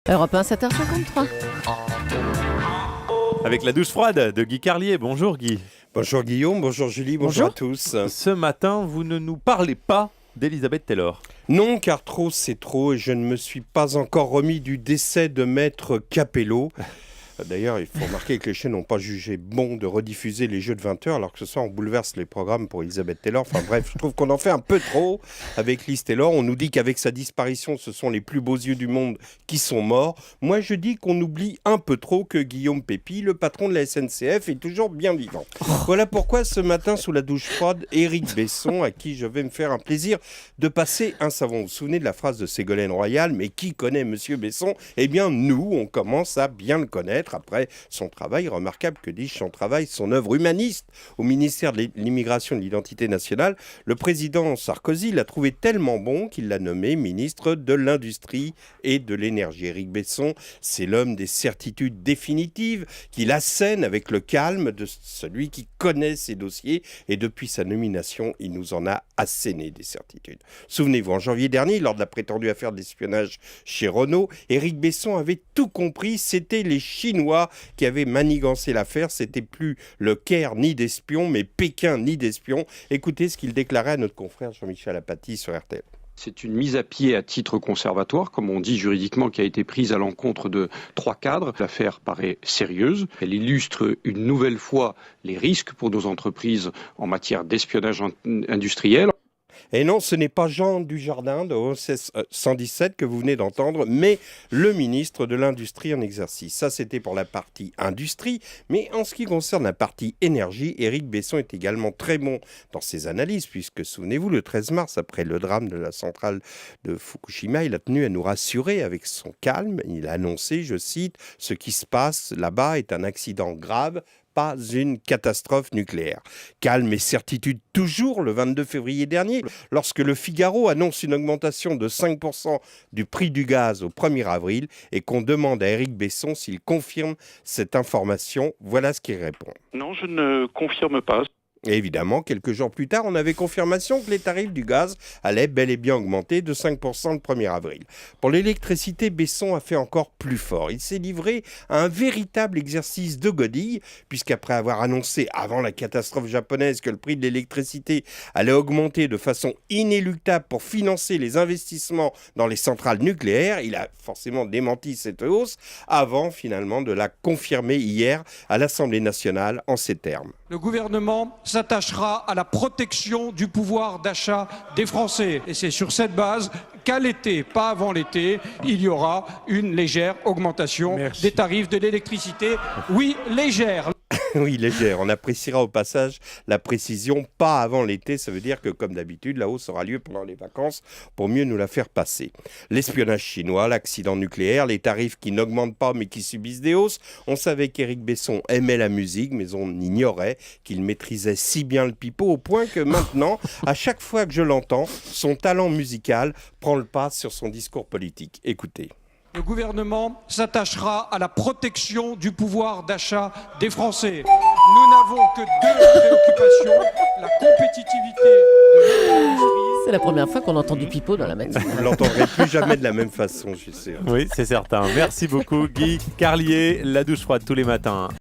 Europe 1, 7h53. Avec la douche froide de Guy Carlier. Bonjour Guy. Bonjour Guillaume, bonjour Julie, bonjour à tous. Ce matin, vous ne nous parlez pas d'Elisabeth Taylor. Non, car trop c'est trop et je ne me suis pas encore remis du décès de Maître Capello. D'ailleurs, il faut remarquer que les chaînes n'ont pas jugé bon de rediffuser les jeux de 20h, alors que ce soir on bouleverse les programmes pour Elisabeth Taylor. Enfin bref, je trouve qu'on en fait un peu trop avec Liz Taylor. On nous dit qu'avec sa disparition, ce sont les plus beaux yeux du monde qui sont morts. Moi, je dis qu'on oublie un peu trop que Guillaume Pépi, le patron de la SNCF, est toujours bien vivant. Voilà pourquoi ce matin, sous la douche froide, Éric Besson, à qui je vais me faire un plaisir de passer un savon. Vous vous souvenez de la phrase de Ségolène Royal, mais qui connaît Monsieur Besson? Eh bien, nous, on commence à bien le connaître. Après son travail remarquable, que dis-je, son travail, son œuvre humaniste au ministère de l'Immigration et de l'Identité nationale, le président Sarkozy l'a trouvé tellement bon qu'il l'a nommé ministre de l'Industrie et de l'Énergie. Éric Besson, c'est l'homme des certitudes définitives, qu'il assène avec le calme de celui qui connaît ses dossiers, et depuis sa nomination, il nous en a asséné des certitudes. Souvenez-vous, en janvier dernier, lors de la prétendue affaire d'espionnage chez Renault, Éric Besson avait tout compris, c'était les Chinois qui avaient manigancé l'affaire, c'était plus le Caire ni d'espions, mais Pékin ni d'espions. Écoutez ce qu'il déclarait à notre confrère Jean-Michel Apathy sur RTL. C'est une mise à pied à titre conservatoire, comme on dit juridiquement, qui a été prise à l'encontre de 3 cadres. L'affaire paraît sérieuse. Elle illustre une nouvelle fois les risques pour nos entreprises en matière d'espionnage industriel. Et non, ce n'est pas Jean Dujardin de OSS 117 que vous venez d'entendre, mais le ministre de l'Industrie en exercice. Ça, c'était pour la partie industrie, mais en ce qui concerne la partie énergie, Éric Besson est également très bon dans ses analyses, puisque, souvenez-vous, le 13 mars, après le drame de la centrale de Fukushima, il a tenu à nous rassurer avec son calme. Il a annoncé, je cite, « Ce qui se passe là-bas est un accident grave, pas une catastrophe nucléaire ». Calme et certitude toujours le 22 février dernier, lorsque le Figaro annonce une augmentation de 5% du prix du gaz au 1er avril et qu'on demande à Éric Besson s'il confirme cette information. Voilà ce qu'il répond. Non, je ne confirme pas. Et évidemment, quelques jours plus tard, on avait confirmation que les tarifs du gaz allaient bel et bien augmenter de 5% le 1er avril. Pour l'électricité, Besson a fait encore plus fort. Il s'est livré à un véritable exercice de godille, puisqu'après avoir annoncé avant la catastrophe japonaise que le prix de l'électricité allait augmenter de façon inéluctable pour financer les investissements dans les centrales nucléaires, il a forcément démenti cette hausse avant finalement de la confirmer hier à l'Assemblée nationale en ces termes. Le gouvernement s'attachera à la protection du pouvoir d'achat des Français. Et c'est sur cette base qu'à l'été, pas avant l'été, il y aura une légère augmentation des tarifs de l'électricité. Oui, légère. Oui, légère. On appréciera au passage la précision, pas avant l'été. Ça veut dire que, comme d'habitude, la hausse aura lieu pendant les vacances pour mieux nous la faire passer. L'espionnage chinois, l'accident nucléaire, les tarifs qui n'augmentent pas mais qui subissent des hausses. On savait qu'Éric Besson aimait la musique, mais on ignorait qu'il maîtrisait si bien le pipeau au point que maintenant, à chaque fois que je l'entends, son talent musical prend le pas sur son discours politique. Écoutez. Le gouvernement s'attachera à la protection du pouvoir d'achat des Français. Nous n'avons que 2 préoccupations, la compétitivité de notre industrie. C'est la première fois qu'on entend du pipeau dans la matinée. Vous ne l'entendrez plus jamais de la même façon, je suis sûr. Oui, c'est certain. Merci beaucoup Guy Carlier. La douche froide tous les matins.